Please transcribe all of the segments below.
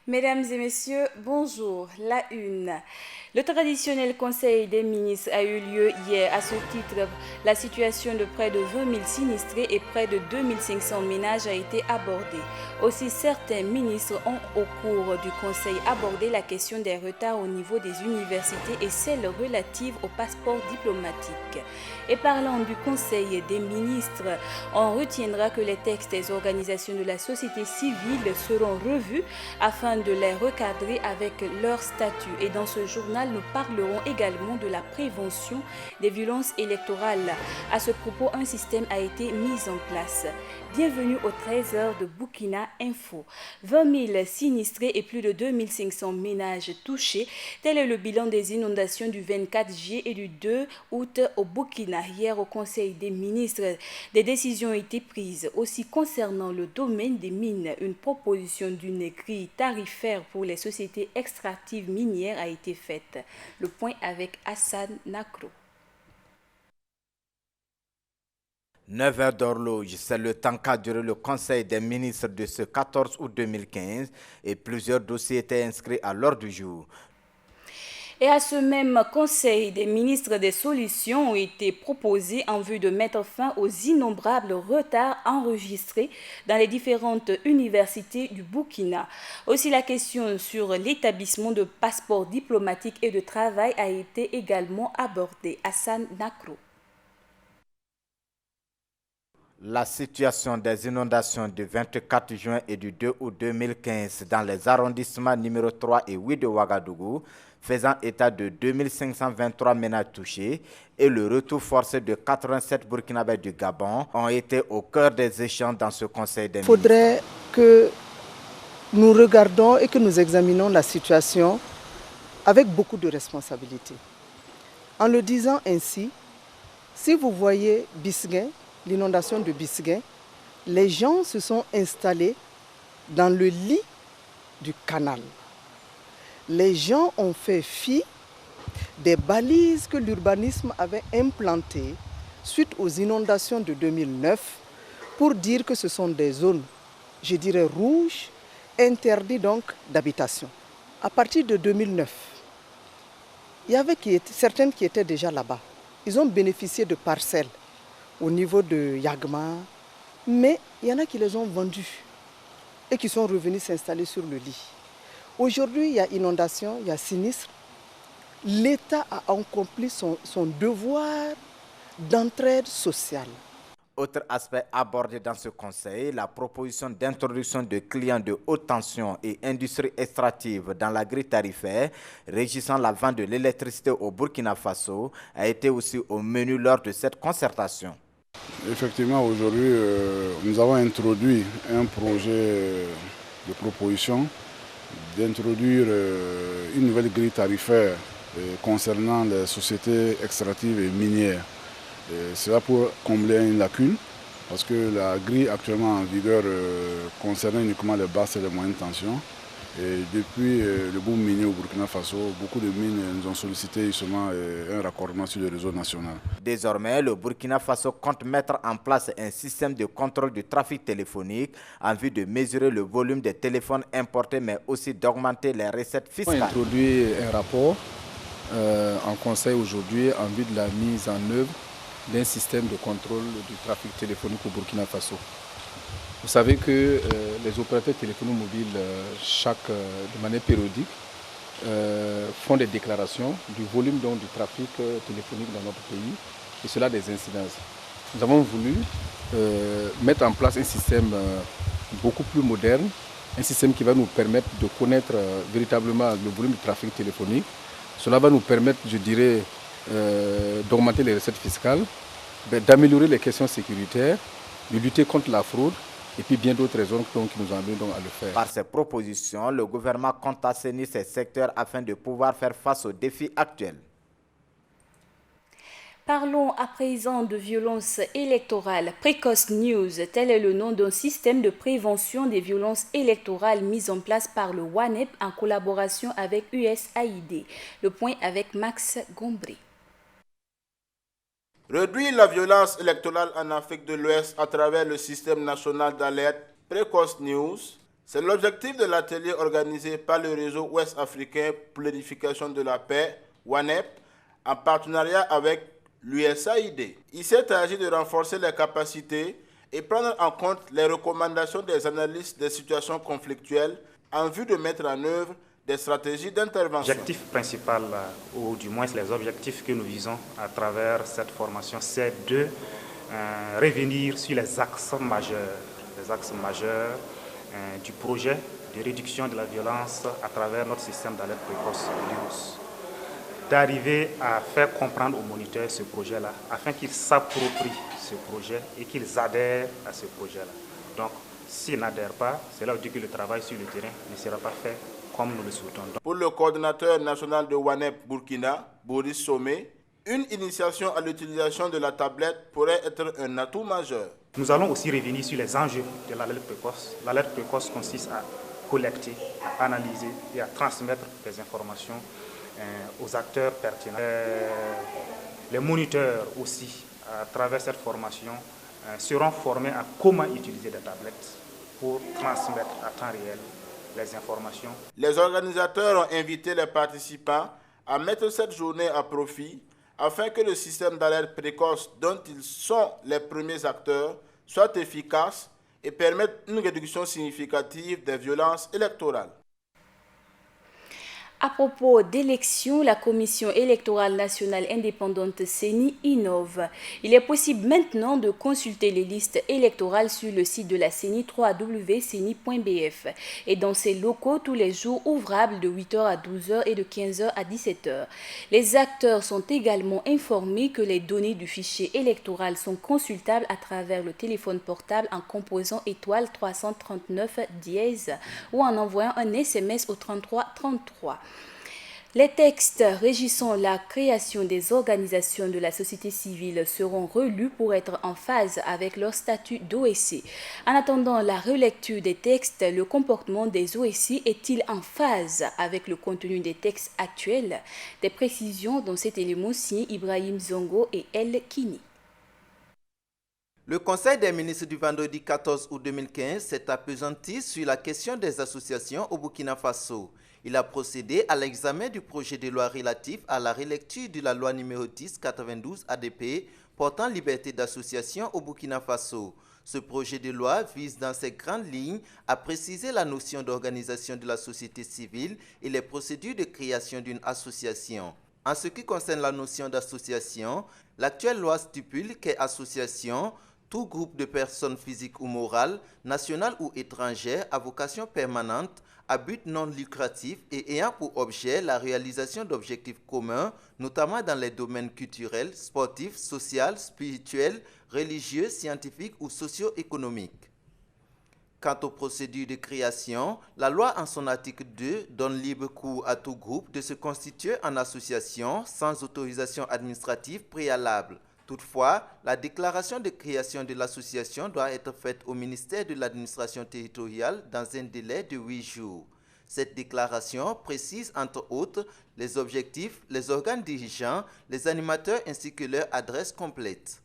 Mesdames et messieurs, bonjour. La une. Le traditionnel Conseil des ministres a eu lieu hier. À ce titre, la situation de près de 20 000 sinistrés et près de 2 500 ménages a été abordée. Aussi, certains ministres ont, au cours du Conseil, abordé la question des retards au niveau des universités et celle relative au passeport diplomatique. Et parlant du Conseil des ministres, on retiendra que les textes des organisations de la société civile seront revus afin de les recadrer avec leur statut. Et dans ce journal, nous parlerons également de la prévention des violences électorales. À ce propos, un système a été mis en place. Bienvenue au 13h de Burkina Info. 20 000 sinistrés et plus de 2 500 ménages touchés. Tel est le bilan des inondations du 24 juillet et du 2 août au Burkina. Hier, au Conseil des ministres, des décisions ont été prises. Aussi, concernant le domaine des mines, une proposition d'une grille tarifaire pour les sociétés extractives minières a été faite. Le point avec Hassan Nakro. 9 heures d'horloge, c'est le temps qu'a duré le Conseil des ministres de ce 14 août 2015 et plusieurs dossiers étaient inscrits à l'ordre du jour. Et à ce même Conseil, des ministres des solutions ont été proposées en vue de mettre fin aux innombrables retards enregistrés dans les différentes universités du Burkina. Aussi, la question sur l'établissement de passeports diplomatiques et de travail a été également abordée. Hassan Nakro. La situation des inondations du 24 juin et du 2 août 2015 dans les arrondissements numéro 3 et 8 de Ouagadougou, faisant état de 2523 ménages touchés et le retour forcé de 87 Burkinabés du Gabon ont été au cœur des échanges dans ce Conseil des ministres. Il faudrait que nous regardions et que nous examinions la situation avec beaucoup de responsabilité. En le disant ainsi, si vous voyez Bisguin, l'inondation de Bisguin, les gens se sont installés dans le lit du canal. Les gens ont fait fi des balises que l'urbanisme avait implantées suite aux inondations de 2009 pour dire que ce sont des zones, je dirais rouges, interdites donc d'habitation. À partir de 2009, il y avait certaines qui étaient déjà là-bas. Ils ont bénéficié de parcelles au niveau de Yagma, mais il y en a qui les ont vendues et qui sont revenus s'installer sur le lit. Aujourd'hui, il y a inondation, il y a sinistre. L'État a accompli son devoir d'entraide sociale. Autre aspect abordé dans ce conseil, la proposition d'introduction de clients de haute tension et industries extractives dans la grille tarifaire régissant la vente de l'électricité au Burkina Faso a été aussi au menu lors de cette concertation. Effectivement, aujourd'hui, nous avons introduit un projet de proposition d'introduire une nouvelle grille tarifaire concernant les sociétés extractives et minières. C'est là pour combler une lacune, parce que la grille actuellement en vigueur concernait uniquement les basses et les moyennes tensions. Et depuis le boom minier au Burkina Faso, beaucoup de mines nous ont sollicité justement un raccordement sur le réseau national. Désormais, le Burkina Faso compte mettre en place un système de contrôle du trafic téléphonique en vue de mesurer le volume des téléphones importés, mais aussi d'augmenter les recettes fiscales. On a introduit un rapport en conseil aujourd'hui en vue de la mise en œuvre d'un système de contrôle du trafic téléphonique au Burkina Faso. Vous savez que les opérateurs téléphoniques mobiles, de manière périodique, font des déclarations du volume donc, du trafic téléphonique dans notre pays et cela a des incidences. Nous avons voulu mettre en place un système beaucoup plus moderne, un système qui va nous permettre de connaître véritablement le volume du trafic téléphonique. Cela va nous permettre, je dirais, d'augmenter les recettes fiscales, d'améliorer les questions sécuritaires, de lutter contre la fraude et puis bien d'autres raisons qui nous amènent donc à le faire. Par ces propositions, le gouvernement compte assainir ces secteurs afin de pouvoir faire face aux défis actuels. Parlons à présent de violences électorales. Precoce News, tel est le nom d'un système de prévention des violences électorales mis en place par le WANEP en collaboration avec USAID. Le point avec Max Gombré. Réduire la violence électorale en Afrique de l'Ouest à travers le système national d'alerte Precoce News C'est l'objectif de l'atelier organisé par le réseau ouest africain pour l'édification de la paix, WANEP, en partenariat avec l'USAID. Il s'est agi de renforcer les capacités et prendre en compte les recommandations des analystes des situations conflictuelles en vue de mettre en œuvre des stratégies d'intervention. L'objectif principal, ou du moins les objectifs que nous visons à travers cette formation, c'est de revenir sur les axes majeurs du projet de réduction de la violence à travers notre système d'alerte précoce l'IRUS. D'arriver à faire comprendre aux moniteurs ce projet-là, afin qu'ils s'approprient ce projet et qu'ils adhèrent à ce projet-là. Donc, s'ils n'adhèrent pas, c'est là où dit que le travail sur le terrain ne sera pas fait comme nous le souhaitons. Pour le coordinateur national de WANEP Burkina, Boris Somé, une initiation à l'utilisation de la tablette pourrait être un atout majeur. Nous allons aussi revenir sur les enjeux de l'alerte précoce. L'alerte précoce consiste à collecter, à analyser et à transmettre des informations aux acteurs pertinents. Les moniteurs aussi, à travers cette formation, seront formés à comment utiliser des tablettes pour transmettre à temps réel les informations. Les organisateurs ont invité les participants à mettre cette journée à profit afin que le système d'alerte précoce dont ils sont les premiers acteurs soit efficace et permette une réduction significative des violences électorales. À propos d'élections, la Commission électorale nationale indépendante CENI innove. Il est possible maintenant de consulter les listes électorales sur le site de la CENI www.ceni.bf et dans ses locaux tous les jours ouvrables de 8h à 12h et de 15h à 17h. Les acteurs sont également informés que les données du fichier électoral sont consultables à travers le téléphone portable en composant étoile 339 dièse ou en envoyant un SMS au 3333. Les textes régissant la création des organisations de la société civile seront relus pour être en phase avec leur statut d'OSC. En attendant la relecture des textes, le comportement des OSC est-il en phase avec le contenu des textes actuels? Des précisions dans cet élément signé Ibrahim Zongo et El Kini. Le Conseil des ministres du vendredi 14 août 2015 s'est appesanti sur la question des associations au Burkina Faso. Il a procédé à l'examen du projet de loi relatif à la relecture de la loi numéro 10/92 ADP portant liberté d'association au Burkina Faso. Ce projet de loi vise dans ses grandes lignes à préciser la notion d'organisation de la société civile et les procédures de création d'une association. En ce qui concerne la notion d'association, l'actuelle loi stipule qu'est association tout groupe de personnes physiques ou morales, nationales ou étrangères à vocation permanente, à but non lucratif et ayant pour objet la réalisation d'objectifs communs, notamment dans les domaines culturels, sportifs, sociaux, spirituels, religieux, scientifiques ou socio-économiques. Quant aux procédures de création, la loi en son article 2 donne libre cours à tout groupe de se constituer en association sans autorisation administrative préalable. Toutefois, la déclaration de création de l'association doit être faite au ministère de l'administration territoriale dans un délai de 8 jours. Cette déclaration précise entre autres les objectifs, les organes dirigeants, les animateurs ainsi que leur adresse complète.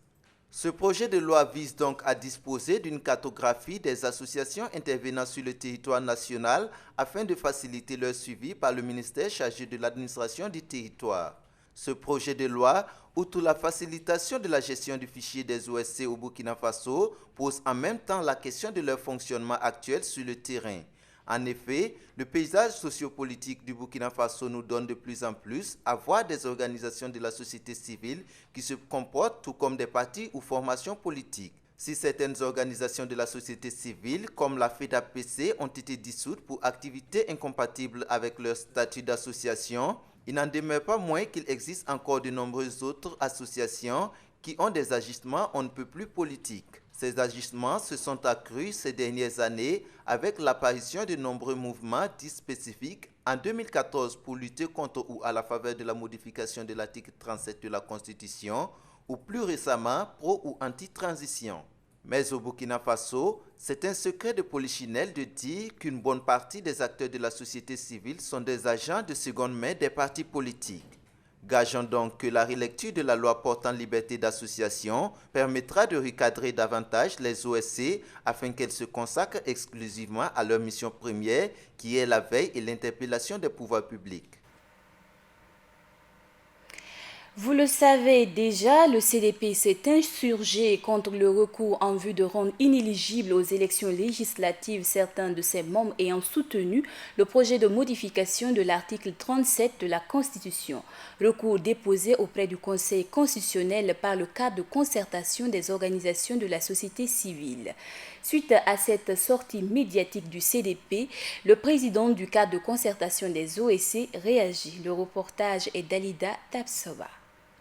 Ce projet de loi vise donc à disposer d'une cartographie des associations intervenant sur le territoire national afin de faciliter leur suivi par le ministère chargé de l'administration du territoire. Ce projet de loi, outre la facilitation de la gestion du fichier des OSC au Burkina Faso, pose en même temps la question de leur fonctionnement actuel sur le terrain. En effet, le paysage sociopolitique du Burkina Faso nous donne de plus en plus à voir des organisations de la société civile qui se comportent tout comme des partis ou formations politiques. Si certaines organisations de la société civile, comme la FEDAPC, ont été dissoutes pour activités incompatibles avec leur statut d'association, il n'en demeure pas moins qu'il existe encore de nombreuses autres associations qui ont des agissements on ne peut plus politiques. Ces agissements se sont accrus ces dernières années avec l'apparition de nombreux mouvements dits spécifiques en 2014 pour lutter contre ou à la faveur de la modification de l'article 37 de la Constitution ou plus récemment pro ou anti-transition. Mais au Burkina Faso, c'est un secret de polichinelle de dire qu'une bonne partie des acteurs de la société civile sont des agents de seconde main des partis politiques. Gageons donc que la relecture de la loi portant liberté d'association permettra de recadrer davantage les OSC afin qu'elles se consacrent exclusivement à leur mission première qui est la veille et l'interpellation des pouvoirs publics. Vous le savez déjà, le CDP s'est insurgé contre le recours en vue de rendre inéligibles aux élections législatives certains de ses membres ayant soutenu le projet de modification de l'article 37 de la Constitution. Recours déposé auprès du Conseil constitutionnel par le cadre de concertation des organisations de la société civile. Suite à cette sortie médiatique du CDP, le président du cadre de concertation des OSC réagit. Le reportage est d'Alida Tapsova.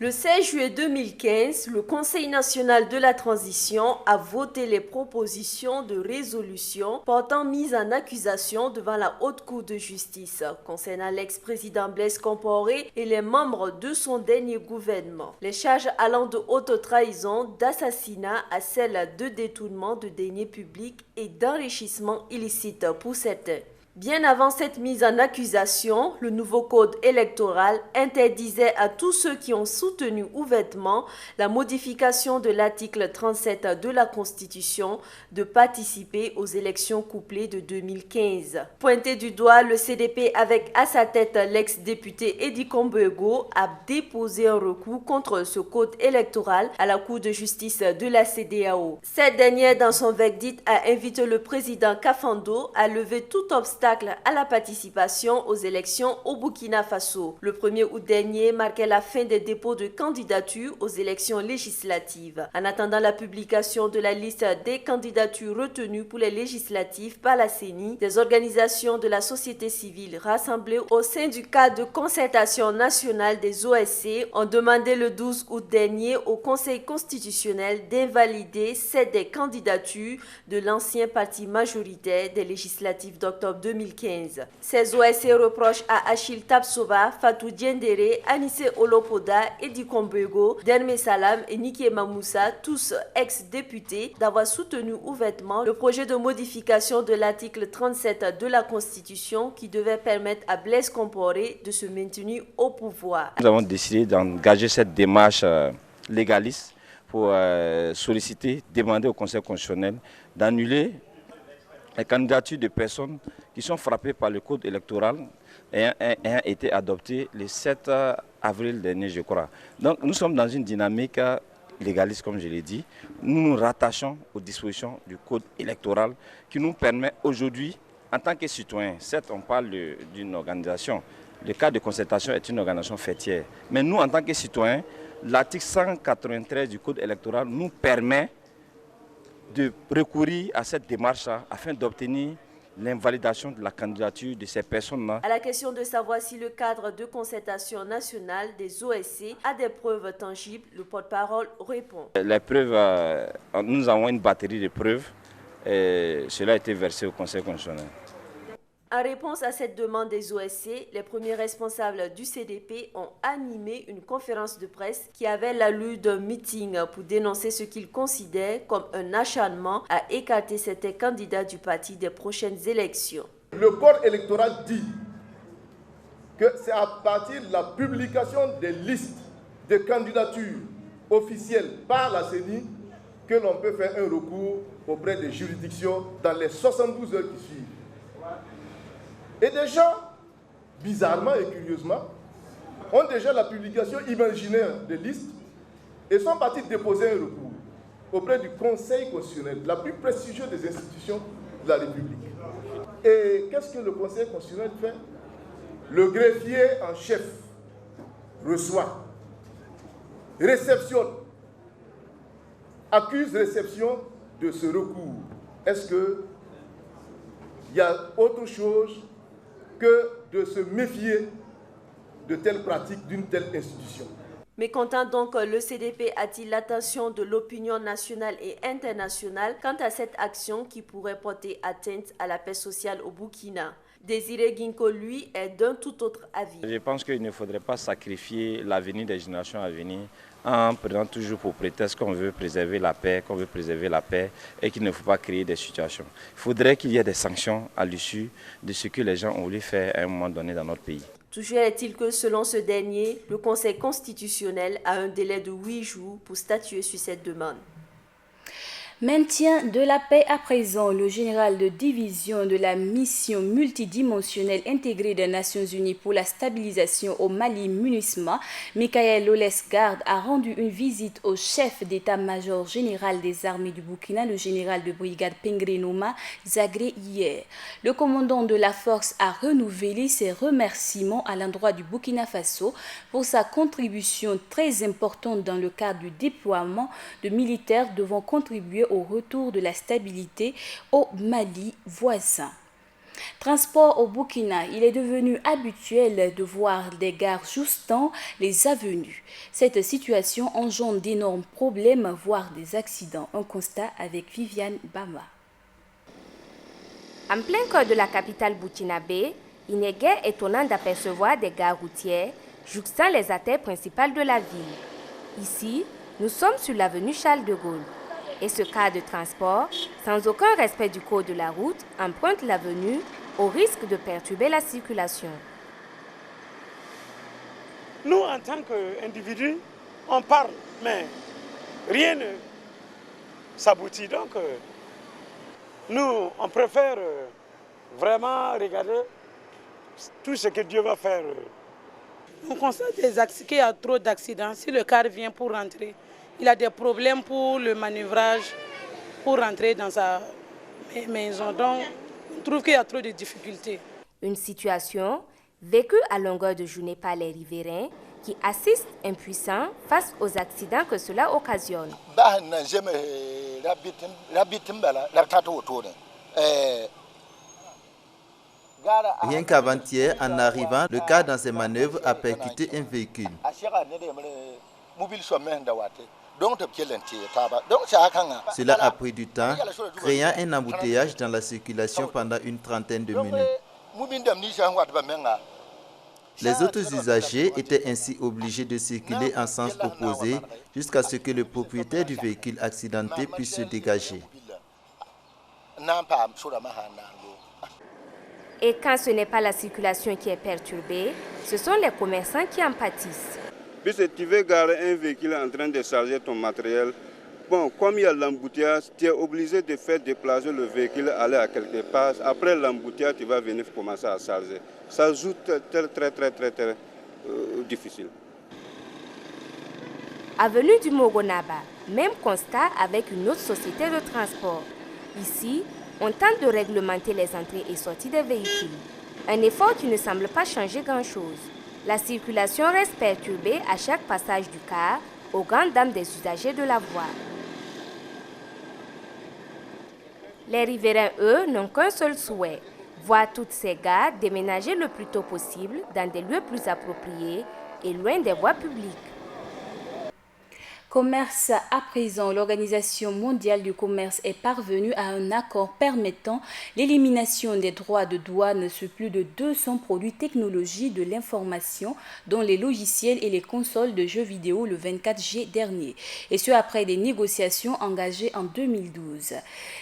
Le 16 juillet 2015, le Conseil national de la transition a voté les propositions de résolution portant mise en accusation devant la Haute Cour de justice concernant l'ex-président Blaise Compaoré et les membres de son dernier gouvernement. Les charges allant de haute trahison, d'assassinat à celles de détournement de deniers publics et d'enrichissement illicite pour certains. Bien avant cette mise en accusation, le nouveau code électoral interdisait à tous ceux qui ont soutenu ouvertement la modification de l'article 37 de la Constitution de participer aux élections couplées de 2015. Pointé du doigt, le CDP avec à sa tête l'ex-député Eddy Kombego a déposé un recours contre ce code électoral à la Cour de justice de la CEDEAO. Cette dernière, dans son verdict, a invité le président Kafando à lever tout obstacle à la participation aux élections au Burkina Faso. Le 1er août dernier marquait la fin des dépôts de candidatures aux élections législatives. En attendant la publication de la liste des candidatures retenues pour les législatives par la CENI, des organisations de la société civile rassemblées au sein du cadre de concertation nationale des OSC ont demandé le 12 août dernier au Conseil constitutionnel d'invalider 7 des candidatures de l'ancien parti majoritaire des législatives d'octobre 2015. Ces OSC reprochent à Achille Tapsova, Fatou Diendere, Anissé Olopoda, Eddy Kombego, Derme Salam et Niki Mamoussa, tous ex-députés, d'avoir soutenu ouvertement le projet de modification de l'article 37 de la Constitution qui devait permettre à Blaise Compaoré de se maintenir au pouvoir. Nous avons décidé d'engager cette démarche légaliste pour solliciter, demander au Conseil constitutionnel d'annuler les candidatures de personnes qui sont frappées par le code électoral ayant été adopté le 7 avril dernier, je crois. Donc nous sommes dans une dynamique légaliste, comme je l'ai dit. Nous nous rattachons aux dispositions du code électoral qui nous permet aujourd'hui, en tant que citoyens, certes on parle d'une organisation, le cadre de concertation est une organisation fêtière, mais nous en tant que citoyens, l'article 193 du code électoral nous permet de recourir à cette démarche afin d'obtenir l'invalidation de la candidature de ces personnes-là. À la question de savoir si le cadre de concertation nationale des OSC a des preuves tangibles, le porte-parole répond. Les preuves, nous avons une batterie de preuves et cela a été versé au Conseil constitutionnel. En réponse à cette demande des OSC, les premiers responsables du CDP ont animé une conférence de presse qui avait l'allure d'un meeting pour dénoncer ce qu'ils considèrent comme un acharnement à écarter certains candidats du parti des prochaines élections. Le code électoral dit que c'est à partir de la publication des listes de candidatures officielles par la CENI que l'on peut faire un recours auprès des juridictions dans les 72 heures qui suivent. Et des gens, bizarrement et curieusement, ont déjà la publication imaginaire des listes et sont partis déposer un recours auprès du Conseil constitutionnel, la plus prestigieuse des institutions de la République. Et qu'est-ce que le Conseil constitutionnel fait? Le greffier en chef reçoit, réceptionne, accuse réception de ce recours. Est-ce qu'il y a autre chose que de se méfier de telles pratiques d'une telle institution? Mécontent donc, le CDP attire l'attention de l'opinion nationale et internationale quant à cette action qui pourrait porter atteinte à la paix sociale au Burkina. Désiré Ginko, lui, est d'un tout autre avis. Je pense qu'il ne faudrait pas sacrifier l'avenir des générations à venir en prenant toujours pour prétexte qu'on veut préserver la paix, et qu'il ne faut pas créer des situations. Il faudrait qu'il y ait des sanctions à l'issue de ce que les gens ont voulu faire à un moment donné dans notre pays. Toujours est-il que, selon ce dernier, le Conseil constitutionnel a un délai de 8 jours pour statuer sur cette demande. Maintien de la paix à présent, le général de division de la mission multidimensionnelle intégrée des Nations Unies pour la stabilisation au Mali, MINUSMA, Michael Lolesgarde, a rendu une visite au chef d'état-major général des armées du Burkina, le général de brigade Pengrenoma Zagré hier. Le commandant de la force a renouvelé ses remerciements à l'endroit du Burkina Faso pour sa contribution très importante dans le cadre du déploiement de militaires devant contribuer au retour de la stabilité au Mali voisin. Transport au Burkina, il est devenu habituel de voir des gares joustant les avenues. Cette situation engendre d'énormes problèmes, voire des accidents. Un constat avec Viviane Bama. En plein cœur de la capitale burkinabé, il n'est guère étonnant d'apercevoir des gares routières jouxtant les artères principales de la ville. Ici, nous sommes sur l'avenue Charles de Gaulle. Et ce cas de transport, sans aucun respect du code de la route, emprunte l'avenue au risque de perturber la circulation. Nous, en tant qu'individus, on parle, mais rien ne s'aboutit. Donc, nous, on préfère vraiment regarder tout ce que Dieu va faire. On constate qu'il y a trop d'accidents. Si le car vient pour rentrer, il a des problèmes pour le manœuvrage, pour rentrer dans sa maison. Donc, on trouve qu'il y a trop de difficultés. Une situation vécue à longueur de journée par les riverains qui assistent impuissants face aux accidents que cela occasionne. Rien qu'avant-hier, en arrivant, le car dans ses manœuvres a percuté un véhicule. Cela a pris du temps, créant un embouteillage dans la circulation pendant une trentaine de minutes. Les autres usagers étaient ainsi obligés de circuler en sens opposé jusqu'à ce que le propriétaire du véhicule accidenté puisse se dégager. Et quand ce n'est pas la circulation qui est perturbée, ce sont les commerçants qui en pâtissent. Puisque tu veux garer un véhicule en train de charger ton matériel, bon, comme il y a l'embouteillage, tu es obligé de faire déplacer le véhicule, aller à quelque part. Après l'embouteillage, tu vas venir commencer à charger. Ça joue très difficile. Avenue du Mogonaba, même constat avec une autre société de transport. Ici, on tente de réglementer les entrées et sorties des véhicules. Un effort qui ne semble pas changer grand-chose. La circulation reste perturbée à chaque passage du car, aux grandes dames des usagers de la voie. Les riverains, eux, n'ont qu'un seul souhait, voir toutes ces gares déménager le plus tôt possible dans des lieux plus appropriés et loin des voies publiques. Commerce à présent, l'Organisation mondiale du commerce est parvenue à un accord permettant l'élimination des droits de douane sur plus de 200 produits technologies de l'information, dont les logiciels et les consoles de jeux vidéo le 24 juillet dernier, et ce après des négociations engagées en 2012.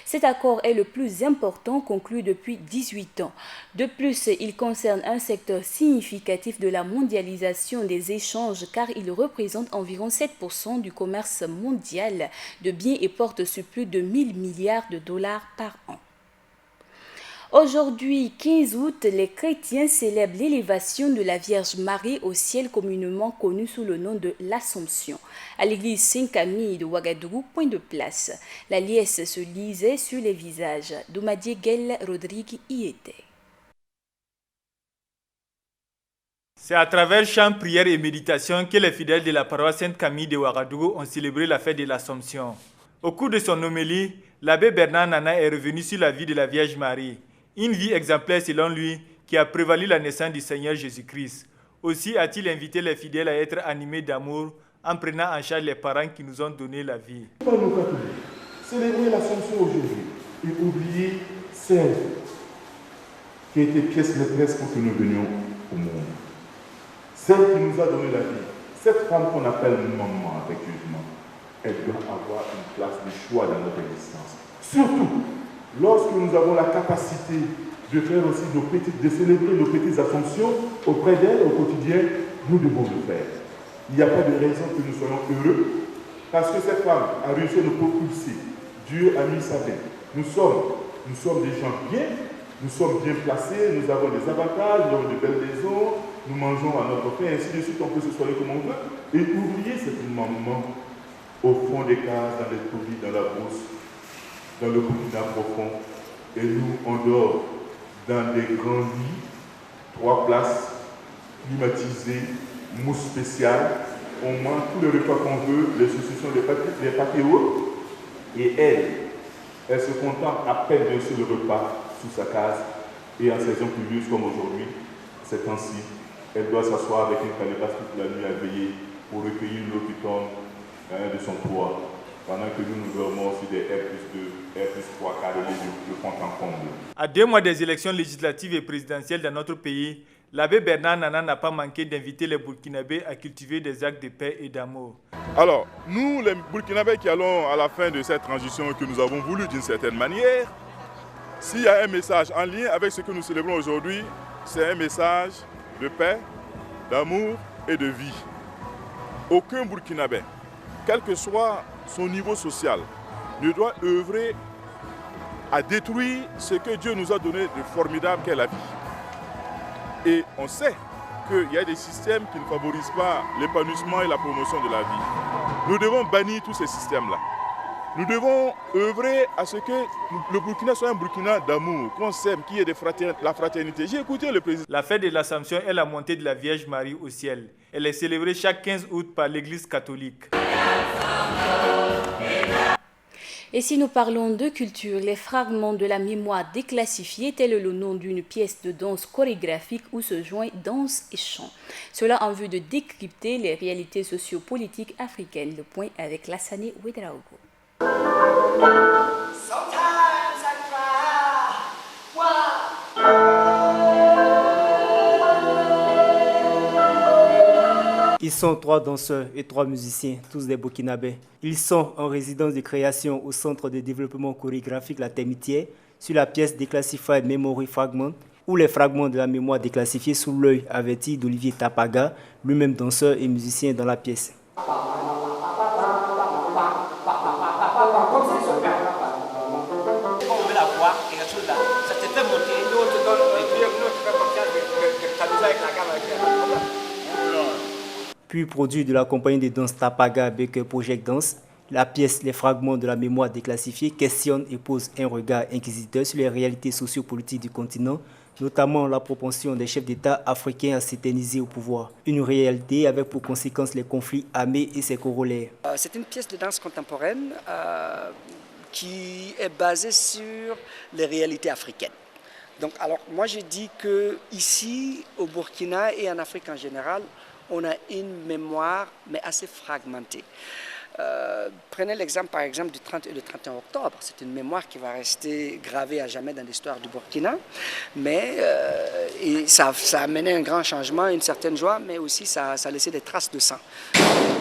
Cet accord est le plus important conclu depuis 18 ans. De plus, il concerne un secteur significatif de la mondialisation des échanges car il représente environ 7% du commerce mondial de biens et porte sur plus de 1000 milliards de dollars par an. Aujourd'hui, 15 août, les chrétiens célèbrent l'élévation de la Vierge Marie au ciel, communément connue sous le nom de l'Assomption. À l'église Saint-Camille de Ouagadougou, point de place. La liesse se lisait sur les visages. Doumadié Guel Rodrigue y était. C'est à travers chants, prières et méditations que les fidèles de la paroisse Sainte-Camille de Ouagadougou ont célébré la fête de l'Assomption. Au cours de son homélie, l'abbé Bernard Nana est revenu sur la vie de la Vierge Marie. Une vie exemplaire selon lui qui a prévalu la naissance du Seigneur Jésus-Christ. Aussi a-t-il invité les fidèles à être animés d'amour en prenant en charge les parents qui nous ont donné la vie. Pour nos catholiques, célébrer l'Assomption aujourd'hui et oublier celle qui a été pièce maîtresse pour que nous venions au monde. Celle qui nous a donné la vie, cette femme qu'on appelle maman affectueusement, elle doit avoir une place de choix dans notre existence. Surtout lorsque nous avons la capacité de faire aussi de célébrer nos petites assomptions auprès d'elles au quotidien, nous devons le faire. Il n'y a pas de raison que nous soyons heureux, parce que cette femme a réussi à nous propulser. Dieu a mis sa main. Nous sommes des gens bien, nous sommes bien placés, nous avons des avantages, nous avons de belles maisons, nous mangeons à notre pain, ainsi de suite, on peut se soigner comme on veut. Et oublier cette maman au fond des cases, dans les touris, dans la brousse, dans le Burkina profond. Et nous, on dort dans des grands lits, 3 places, climatisées, mousse spéciale. On mange tous les repas qu'on veut, les saucissons, les pâtés hauts. Et elle se contente à peine d'un seul repas sous sa case. Et en saison pluvieuse comme aujourd'hui, ces temps-ci, elle doit s'asseoir avec une calebasse toute la nuit à veiller pour recueillir l'eau qui tombe de son toit. Pendant que nous dormons sur des R+2, R+3 carrelés de fond en comble. À 2 mois des élections législatives et présidentielles dans notre pays, l'abbé Bernard Nana n'a pas manqué d'inviter les Burkinabés à cultiver des actes de paix et d'amour. Alors, nous, les Burkinabés qui allons à la fin de cette transition que nous avons voulu d'une certaine manière, s'il y a un message en lien avec ce que nous célébrons aujourd'hui, c'est un message de paix, d'amour et de vie. Aucun Burkinabé, quel que soit son niveau social, ne doit œuvrer à détruire ce que Dieu nous a donné de formidable qu'est la vie. Et on sait qu'il y a des systèmes qui ne favorisent pas l'épanouissement et la promotion de la vie. Nous devons bannir tous ces systèmes-là. Nous devons œuvrer à ce que le Burkina soit un Burkina d'amour, qu'on s'aime, qu'il y ait la fraternité. J'ai écouté le président. La fête de l'Assomption est la montée de la Vierge Marie au ciel. Elle est célébrée chaque 15 août par l'Église catholique. Et si nous parlons de culture, les fragments de la mémoire déclassifiés, tel est le nom d'une pièce de danse chorégraphique où se joignent danse et chant. Cela en vue de décrypter les réalités sociopolitiques africaines. Le point avec Lassane Ouedraogo. Ils sont 3 danseurs et 3 musiciens, tous des Burkinabés. Ils sont en résidence de création au Centre de développement chorégraphique La Termitière sur la pièce Declassified Memory Fragment, où les fragments de la mémoire déclassifiés sous l'œil averti d'Olivier Tapaga, lui-même danseur et musicien dans la pièce. Puis produit de la compagnie de danse Tapaga Baker Project Dance, la pièce Les fragments de la mémoire déclassifiée questionne et pose un regard inquisiteur sur les réalités sociopolitiques du continent, notamment la propension des chefs d'État africains à s'éterniser au pouvoir. Une réalité avec pour conséquence les conflits armés et ses corollaires. C'est une pièce de danse contemporaine qui est basée sur les réalités africaines. Donc, alors, moi je dis que ici, au Burkina et en Afrique en général, on a une mémoire, mais assez fragmentée. Prenez l'exemple, par exemple, du 30 et le 31 octobre. C'est une mémoire qui va rester gravée à jamais dans l'histoire du Burkina. Mais et ça a amené un grand changement, une certaine joie, mais aussi ça a laissé des traces de sang.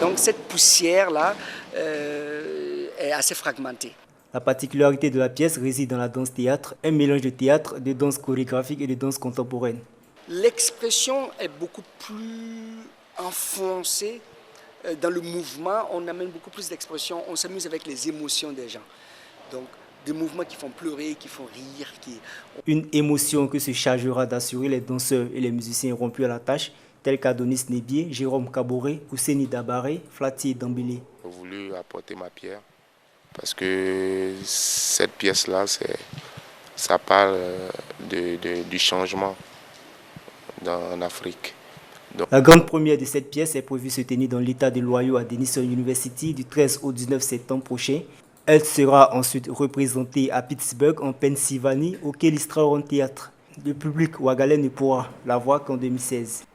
Donc cette poussière-là est assez fragmentée. La particularité de la pièce réside dans la danse-théâtre, un mélange de théâtre, de danse chorégraphique et de danse contemporaine. L'expression est beaucoup plus enfoncée dans le mouvement, on amène beaucoup plus d'expression, on s'amuse avec les émotions des gens. Donc des mouvements qui font pleurer, qui font rire. Une émotion que se chargera d'assurer les danseurs et les musiciens rompus à la tâche, tels qu'Adonis Nebié, Jérôme Kaboré, Ouseni Dabaré, Flati Dambélé. J'ai voulu apporter ma pierre parce que cette pièce-là, ça parle du changement en Afrique. Donc, la grande première de cette pièce est prévue se tenir dans l'État de l'Ohio à Denison University du 13 au 19 septembre prochain. Elle sera ensuite représentée à Pittsburgh en Pennsylvanie au Kelly Strawn Theatre. Le public ouagalais ne pourra la voir qu'en 2016.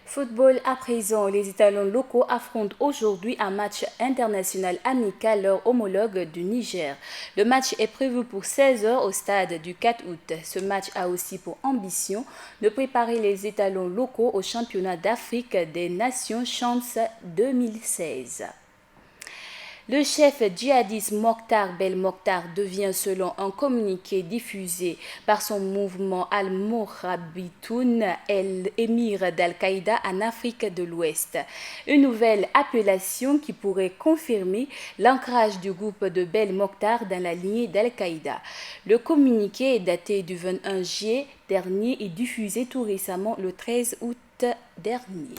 Football à présent, les étalons locaux affrontent aujourd'hui un match international amical leur homologue du Niger. Le match est prévu pour 16h au stade du 4 août. Ce match a aussi pour ambition de préparer les étalons locaux au championnat d'Afrique des Nations Chance 2016. Le chef djihadiste Mokhtar Belmokhtar devient, selon un communiqué diffusé par son mouvement Al-Mourabitoun, l'émir d'Al-Qaïda en Afrique de l'Ouest. Une nouvelle appellation qui pourrait confirmer l'ancrage du groupe de Belmokhtar dans la lignée d'Al-Qaïda. Le communiqué est daté du 21 juillet dernier et diffusé tout récemment le 13 août dernier.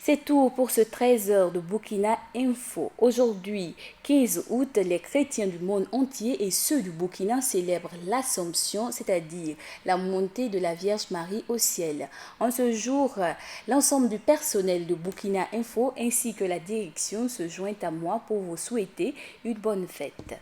C'est tout pour ce 13h de Burkina Info. Aujourd'hui, 15 août, les chrétiens du monde entier et ceux du Burkina célèbrent l'Assomption, c'est-à-dire la montée de la Vierge Marie au ciel. En ce jour, l'ensemble du personnel de Burkina Info ainsi que la direction se joint à moi pour vous souhaiter une bonne fête.